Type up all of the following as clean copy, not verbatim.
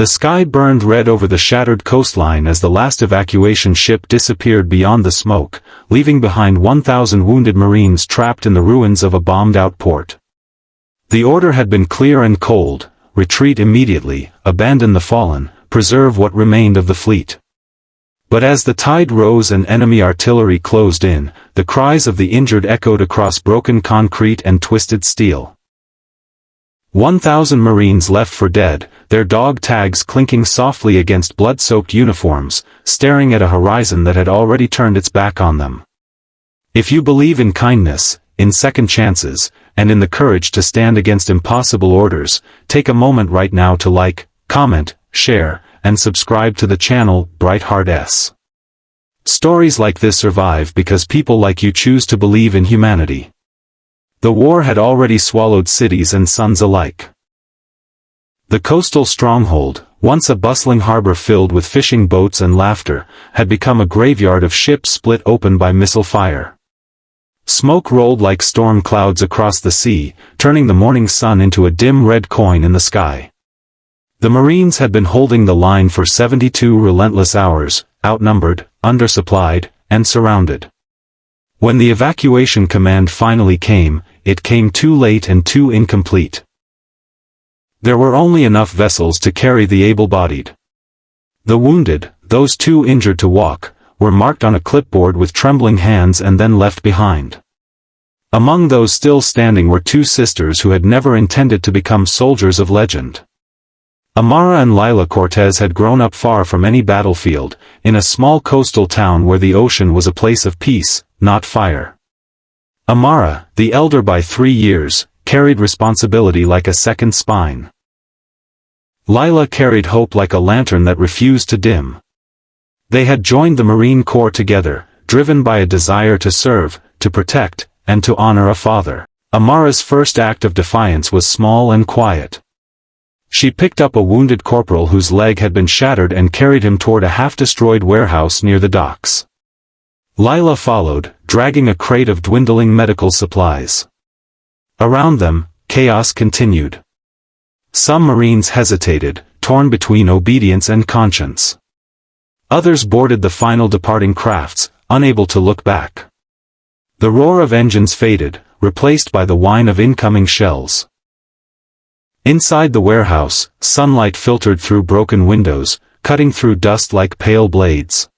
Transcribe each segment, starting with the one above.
The sky burned red over the shattered coastline as the last evacuation ship disappeared beyond the smoke, leaving behind 1,000 wounded Marines trapped in the ruins of a bombed-out port. The order had been clear and cold: retreat immediately, abandon the fallen, preserve what remained of the fleet. But as the tide rose and enemy artillery closed in, the cries of the injured echoed across broken concrete and twisted steel. 1,000 Marines left for dead, their dog tags clinking softly against blood-soaked uniforms, staring at a horizon that had already turned its back on them. If you believe in kindness, in second chances, and in the courage to stand against impossible orders, take a moment right now to like, comment, share, and subscribe to the channel Brightheart S. Stories like this survive because people like you choose to believe in humanity. The war had already swallowed cities and suns alike. The coastal stronghold, once a bustling harbor filled with fishing boats and laughter, had become a graveyard of ships split open by missile fire. Smoke rolled like storm clouds across the sea, turning the morning sun into a dim red coin in the sky. The Marines had been holding the line for 72 relentless hours, outnumbered, undersupplied, and surrounded. When the evacuation command finally came, it came too late and too incomplete. There were only enough vessels to carry the able-bodied. The wounded, those too injured to walk, were marked on a clipboard with trembling hands and then left behind. Among those still standing were two sisters who had never intended to become soldiers of legend. Amara and Lila Cortez had grown up far from any battlefield, in a small coastal town where the ocean was a place of peace, not fire. Amara, the elder by 3 years, carried responsibility like a second spine. Lila carried hope like a lantern that refused to dim. They had joined the Marine Corps together, driven by a desire to serve, to protect, and to honor a father. Amara's first act of defiance was small and quiet. She picked up a wounded corporal whose leg had been shattered and carried him toward a half-destroyed warehouse near the docks. Lila followed, dragging a crate of dwindling medical supplies. Around them, chaos continued. Some Marines hesitated, torn between obedience and conscience. Others boarded the final departing crafts, unable to look back. The roar of engines faded, replaced by the whine of incoming shells. Inside the warehouse, sunlight filtered through broken windows, cutting through dust like pale blades.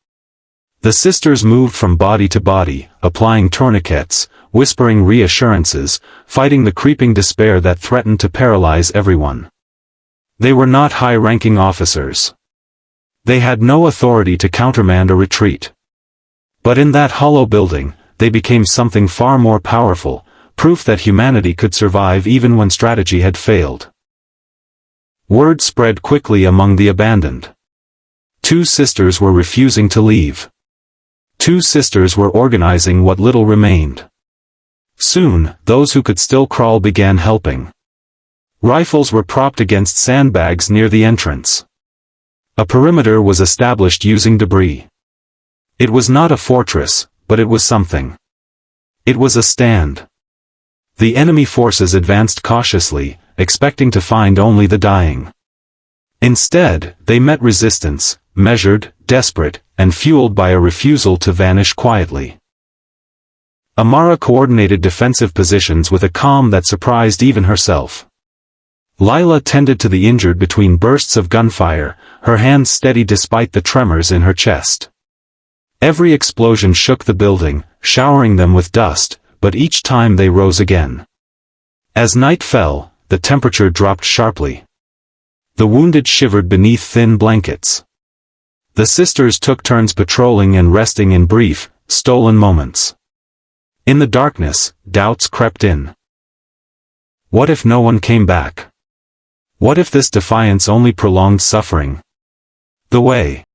The sisters moved from body to body, applying tourniquets, whispering reassurances, fighting the creeping despair that threatened to paralyze everyone. They were not high-ranking officers. They had no authority to countermand a retreat. But in that hollow building, they became something far more powerful, proof that humanity could survive even when strategy had failed. Word spread quickly among the abandoned. 2 sisters were refusing to leave. 2 sisters were organizing what little remained. Soon, those who could still crawl began helping. Rifles were propped against sandbags near the entrance. A perimeter was established using debris. It was not a fortress, but it was something. It was a stand. The enemy forces advanced cautiously, expecting to find only the dying. Instead, they met resistance, measured, desperate, and fueled by a refusal to vanish quietly. Amara coordinated defensive positions with a calm that surprised even herself. Lila tended to the injured between bursts of gunfire, her hands steady despite the tremors in her chest. Every explosion shook the building, showering them with dust, but each time they rose again. As night fell, the temperature dropped sharply. The wounded shivered beneath thin blankets. The sisters took turns patrolling and resting in brief, stolen moments. In the darkness, doubts crept in. What if no one came back? What if this defiance only prolonged suffering? The way